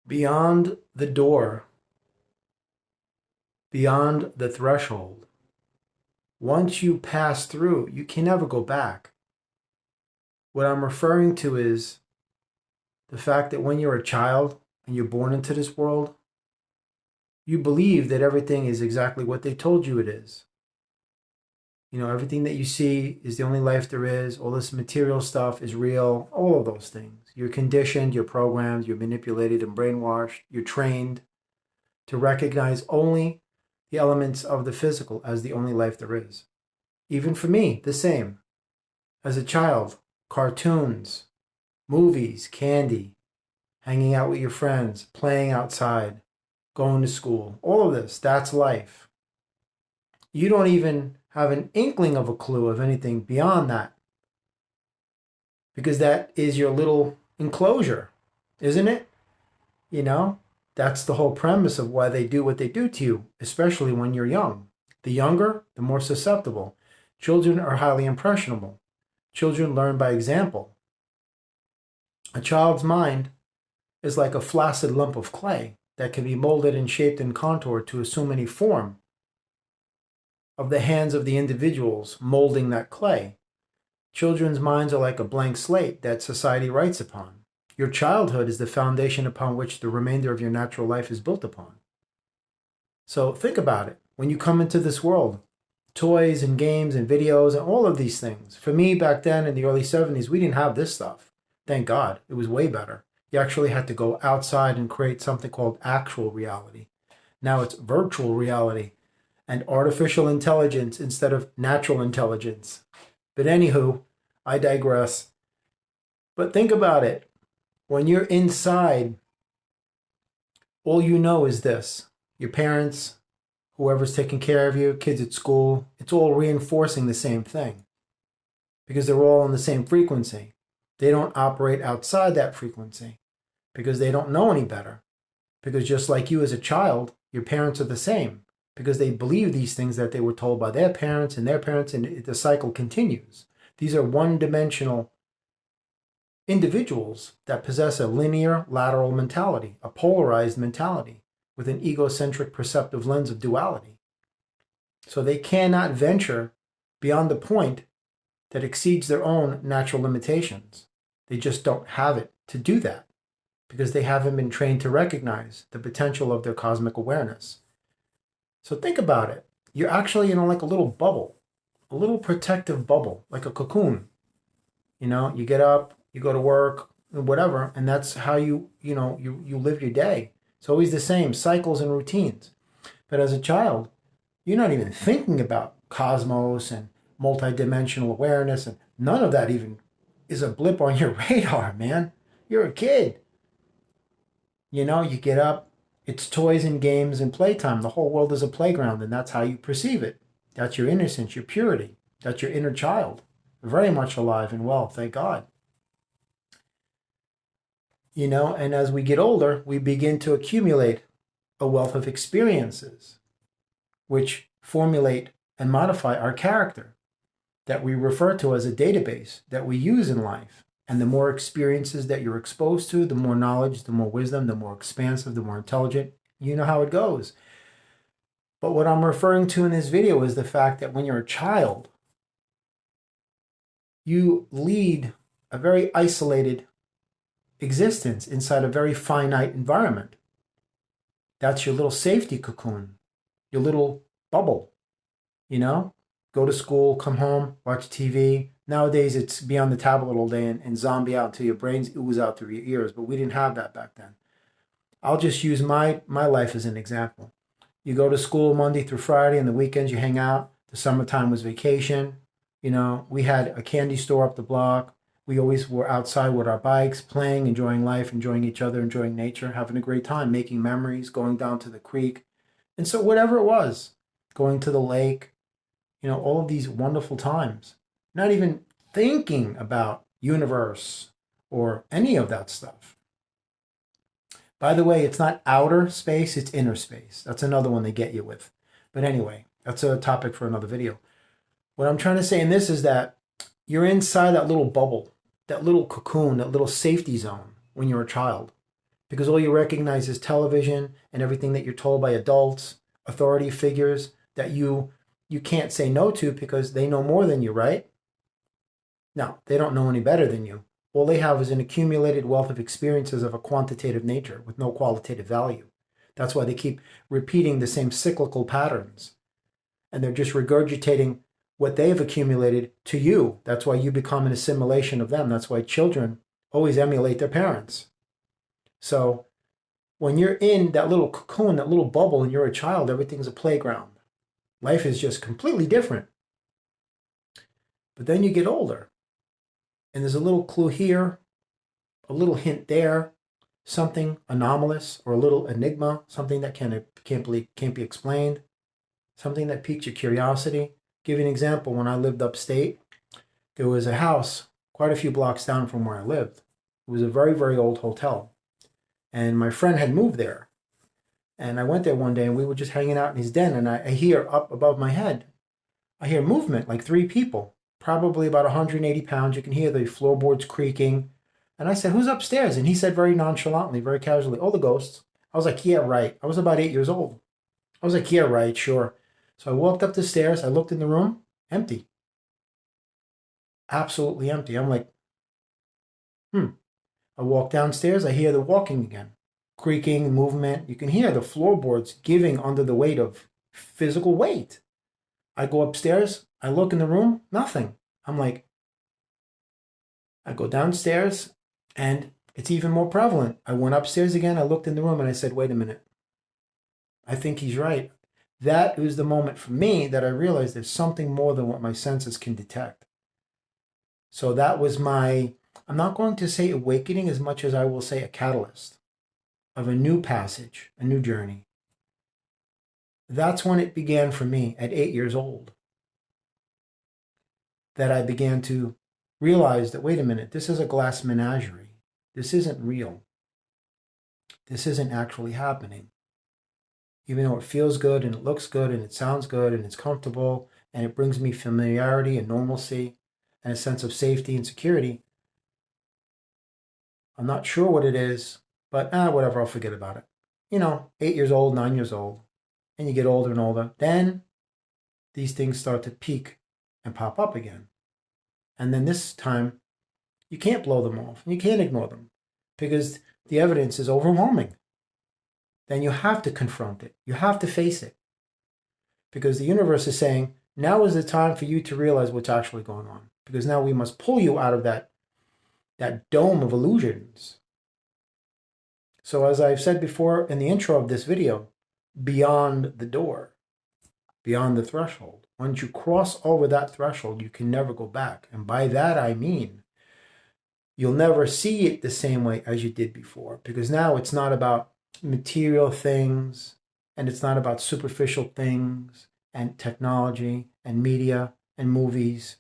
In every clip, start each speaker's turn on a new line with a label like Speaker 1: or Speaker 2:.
Speaker 1: Beyond the door, beyond the threshold, once you pass through, you can never go back. What I'm referring to is the fact that when you're a child and you're born into this world, you believe that everything is exactly what they told you it is. You know, everything that you see is the only life there is. All this material stuff is real. All of those things. You're conditioned, you're programmed, you're manipulated and brainwashed. You're trained to recognize only the elements of the physical as the only life there is. Even for me, the same. As a child, cartoons, movies, candy, hanging out with your friends, playing outside, going to school, all of this, that's life. You don't even have an inkling of a clue of anything beyond that because that is your little enclosure, isn't it? You know, that's the whole premise of why they do what they do to you, especially when you're young. The younger, the more susceptible. Children are highly impressionable. Children learn by example. A child's mind is like a flaccid lump of clay that can be molded and shaped and contoured to assume any form of the hands of the individuals molding that clay. Children's minds are like a blank slate that society writes upon. Your childhood is the foundation upon which the remainder of your natural life is built upon. So think about it. When you come into this world, toys and games and videos and all of these things. For me, back then in the early 70s, we didn't have this stuff. Thank God. It was way better. You actually had to go outside and create something called actual reality. Now it's virtual reality and artificial intelligence instead of natural intelligence. But anywho, I digress. But think about it. When you're inside, all you know is this. Your parents, whoever's taking care of you, kids at school, it's all reinforcing the same thing because they're all on the same frequency. They don't operate outside that frequency because they don't know any better. Because just like you as a child, your parents are the same because they believe these things that they were told by their parents, and the cycle continues. These are one-dimensional individuals that possess a linear lateral mentality, a polarized mentality with an egocentric perceptive lens of duality. So they cannot venture beyond the point that exceeds their own natural limitations. They just don't have it to do that because they haven't been trained to recognize the potential of their cosmic awareness. So think about it. You're actually in like a little bubble, a little protective bubble, like a cocoon. You know, you get up, you go to work, whatever, and that's how you live your day. It's always the same cycles and routines. But as a child, you're not even thinking about cosmos and multidimensional awareness, and none of that even is a blip on your radar, man. You're a kid. You know, you get up, it's toys and games and playtime. The whole world is a playground, and that's how you perceive it. That's your innocence, your purity. That's your inner child. Very much alive and well, thank God. You know, and as we get older, we begin to accumulate a wealth of experiences, which formulate and modify our character that we refer to as a database that we use in life. And the more experiences that you're exposed to, the more knowledge, the more wisdom, the more expansive, the more intelligent. You know how it goes. But what I'm referring to in this video is the fact that when you're a child, you lead a very isolated existence inside a very finite environment. That's your little safety cocoon, your little bubble, you know? Go to school, come home, watch TV. Nowadays, it's be on the tablet all day and zombie out until your brains ooze out through your ears, but we didn't have that back then. I'll just use my life as an example. You go to school Monday through Friday, and the weekends you hang out. The summertime was vacation. You know, we had a candy store up the block. We always were outside with our bikes, playing, enjoying life, enjoying each other, enjoying nature, having a great time, making memories, going down to the creek. And so whatever it was, going to the lake, you know, all of these wonderful times, not even thinking about universe or any of that stuff. By the way, it's not outer space, it's inner space. That's another one they get you with. But anyway, that's a topic for another video. What I'm trying to say in this is that you're inside that little bubble, that little cocoon, that little safety zone when you're a child. because all you recognize is television and everything that you're told by adults, authority figures that you can't say no to because they know more than you, right? No, they don't know any better than you. All they have is an accumulated wealth of experiences of a quantitative nature with no qualitative value. That's why they keep repeating the same cyclical patterns. And they're just regurgitating what they've accumulated to you. That's why you become an assimilation of them. That's why children always emulate their parents. So when you're in that little cocoon, that little bubble, and you're a child, everything's a playground. Life is just completely different. But then you get older, and there's a little clue here, a little hint there, something anomalous or a little enigma, something that can't be explained, something that piques your curiosity. Give you an example. When I lived upstate, there was a house quite a few blocks down from where I lived. It was a very, very old hotel. And my friend had moved there. And I went there one day and we were just hanging out in his den, and I hear up above my head, I hear movement, like 3 people, probably about 180 pounds. You can hear the floorboards creaking. And I said, "Who's upstairs?" And he said very nonchalantly, very casually, "Oh, the ghosts." I was like, "Yeah, right." I was about 8 years old. I was like, "Yeah, right, sure." So I walked up the stairs. I looked in the room, empty. Absolutely empty. I'm like, I walk downstairs. I hear the walking again, creaking, movement. You can hear the floorboards giving under the weight of physical weight. I go upstairs. I look in the room, nothing. I'm like, I go downstairs and it's even more prevalent. I went upstairs again. I looked in the room and I said, "Wait a minute. I think he's right." That was the moment for me that I realized there's something more than what my senses can detect. So that was I'm not going to say awakening as much as I will say a catalyst of a new passage, a new journey. That's when it began for me at 8 years old, that I began to realize that, wait a minute, this is a glass menagerie. This isn't real. This isn't actually happening. Even though it feels good and it looks good and it sounds good and it's comfortable and it brings me familiarity and normalcy and a sense of safety and security, I'm not sure what it is, but whatever, I'll forget about it. 8 years old, 9 years old, and you get older and older, then these things start to peak and pop up again. And then this time, you can't blow them off. You can't ignore them because the evidence is overwhelming. Then you have to confront it. You have to face it. Because the universe is saying, now is the time for you to realize what's actually going on. Because now we must pull you out of that dome of illusions. So as I've said before in the intro of this video, beyond the door, beyond the threshold. Once you cross over that threshold, you can never go back. And by that I mean, you'll never see it the same way as you did before. Because now it's not about material things, and it's not about superficial things, and technology, and media, and movies,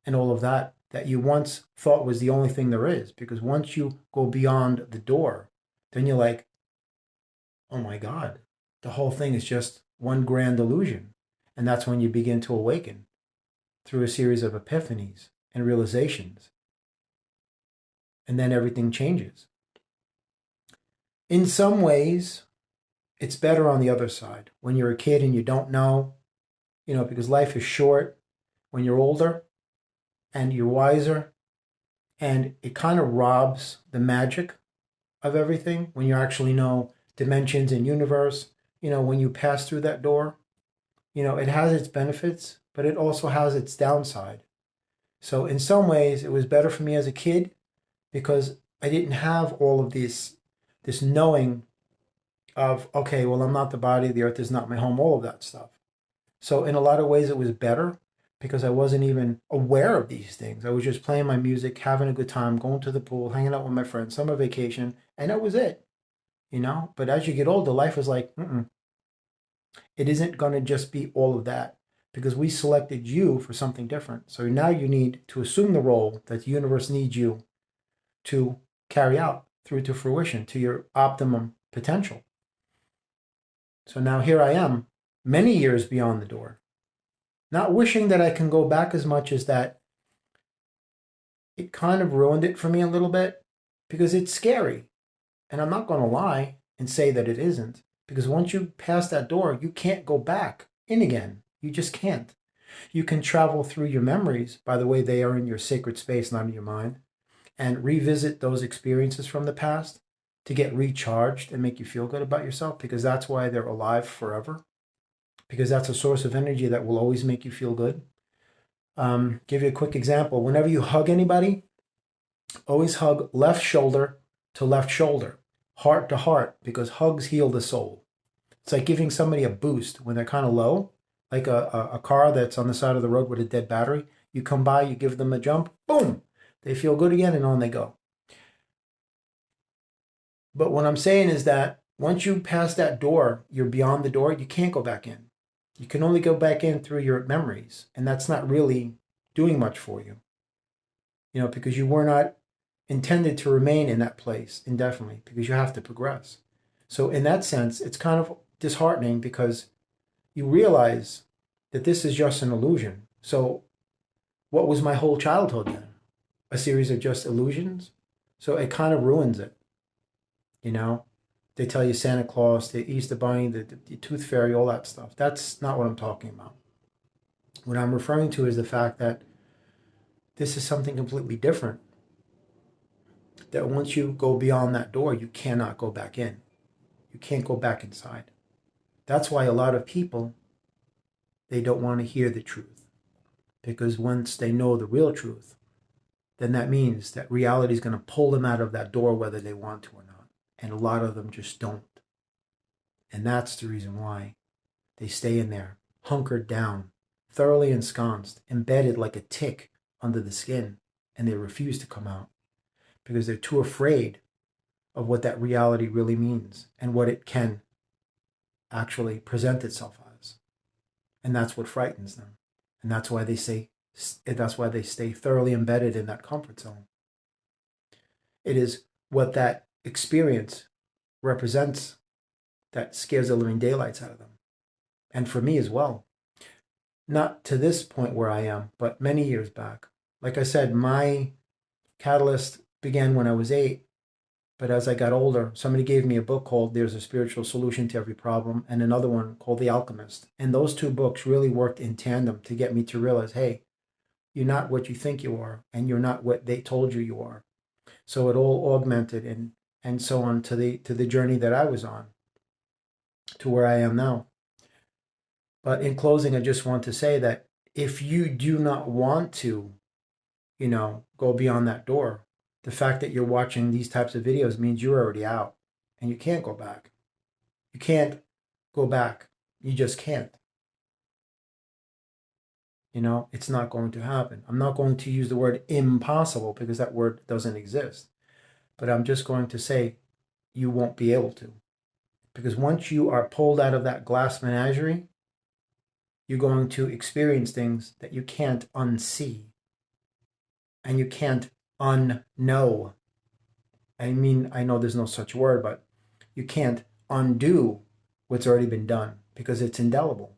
Speaker 1: and all of that you once thought was the only thing there is. Because once you go beyond the door, then you're like, oh my God, the whole thing is just one grand illusion. And that's when you begin to awaken through a series of epiphanies and realizations. And then everything changes. In some ways, it's better on the other side. When you're a kid and you don't know, because life is short. When you're older and you're wiser, and it kind of robs the magic of everything when you actually know dimensions and universe. When you pass through that door, it has its benefits, but it also has its downside. So in some ways, it was better for me as a kid because I didn't have all of this knowing of, okay, well, I'm not the body, the earth is not my home, all of that stuff. So in a lot of ways, it was better because I wasn't even aware of these things. I was just playing my music, having a good time, going to the pool, hanging out with my friends, summer vacation, and that was it. But as you get older, life is like, it isn't going to just be all of that because we selected you for something different. So now you need to assume the role that the universe needs you to carry out through to fruition, to your optimum potential. So now here I am, many years beyond the door, not wishing that I can go back as much as that. It kind of ruined it for me a little bit because it's scary. And I'm not going to lie and say that it isn't, because once you pass that door, you can't go back in again. You just can't. You can travel through your memories, by the way, they are in your sacred space, not in your mind, and revisit those experiences from the past to get recharged and make you feel good about yourself, because that's why they're alive forever, because that's a source of energy that will always make you feel good. Give you a quick example. Whenever you hug anybody, always hug left shoulder to left shoulder, heart to heart, because hugs heal the soul. It's like giving somebody a boost when they're kind of low, like a car that's on the side of the road with a dead battery. You come by, you give them a jump, boom, they feel good again, and on they go. But what I'm saying is that once you pass that door, you're beyond the door, you can't go back in. You can only go back in through your memories, and that's not really doing much for you, because you were not intended to remain in that place indefinitely, because you have to progress. So in that sense, it's kind of disheartening, because you realize that this is just an illusion. So what was my whole childhood then? A series of just illusions? So it kind of ruins it. They tell you Santa Claus, the Easter Bunny, the Tooth Fairy, all that stuff. That's not what I'm talking about. What I'm referring to is the fact that this is something completely different. That once you go beyond that door, you cannot go back in. You can't go back inside. That's why a lot of people, they don't want to hear the truth. Because once they know the real truth, then that means that reality is going to pull them out of that door whether they want to or not. And a lot of them just don't. And that's the reason why they stay in there, hunkered down, thoroughly ensconced, embedded like a tick under the skin, and they refuse to come out because they're too afraid of what that reality really means and what it can actually present itself as. And that's what frightens them. And that's why they stay thoroughly embedded in that comfort zone. It is what that experience represents that scares the living daylights out of them. And for me as well. Not to this point where I am, but many years back. Like I said, my catalyst began when I was 8. But as I got older, somebody gave me a book called There's a Spiritual Solution to Every Problem, and another one called The Alchemist. And those two books really worked in tandem to get me to realize, hey, you're not what you think you are, and you're not what they told you you are. So it all augmented and so on to the journey that I was on, to where I am now. But in closing, I just want to say that if you do not want to, go beyond that door, the fact that you're watching these types of videos means you're already out and you can't go back. You can't go back. You just can't. It's not going to happen. I'm not going to use the word impossible because that word doesn't exist. But I'm just going to say you won't be able to. Because once you are pulled out of that glass menagerie, you're going to experience things that you can't unsee. And you can't unknow. I mean, I know there's no such word, but you can't undo what's already been done because it's indelible.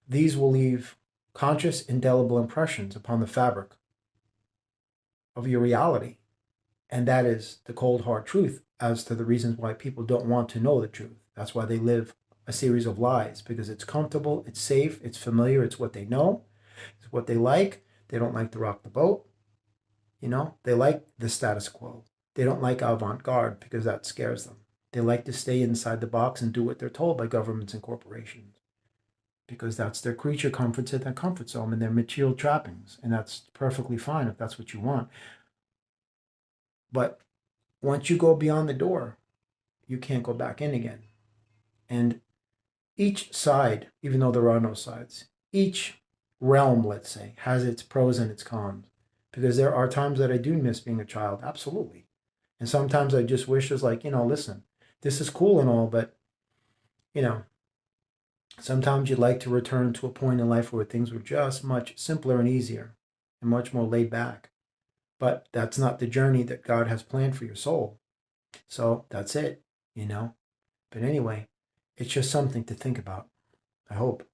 Speaker 1: These will leave conscious, indelible impressions upon the fabric of your reality. And that is the cold, hard truth as to the reasons why people don't want to know the truth. That's why they live a series of lies, because it's comfortable, it's safe, it's familiar, it's what they know, it's what they like. They don't like to rock the boat. They like the status quo. They don't like avant-garde because that scares them. They like to stay inside the box and do what they're told by governments and corporations because that's their creature comforts in their comfort zone and their material trappings. And that's perfectly fine if that's what you want. But once you go beyond the door, you can't go back in again. And each side, even though there are no sides, each realm, let's say, has its pros and its cons. Because there are times that I do miss being a child, absolutely. And sometimes I just wish it's like, listen, this is cool and all, but, sometimes you'd like to return to a point in life where things were just much simpler and easier and much more laid back. But that's not the journey that God has planned for your soul. So that's it, But anyway, it's just something to think about, I hope.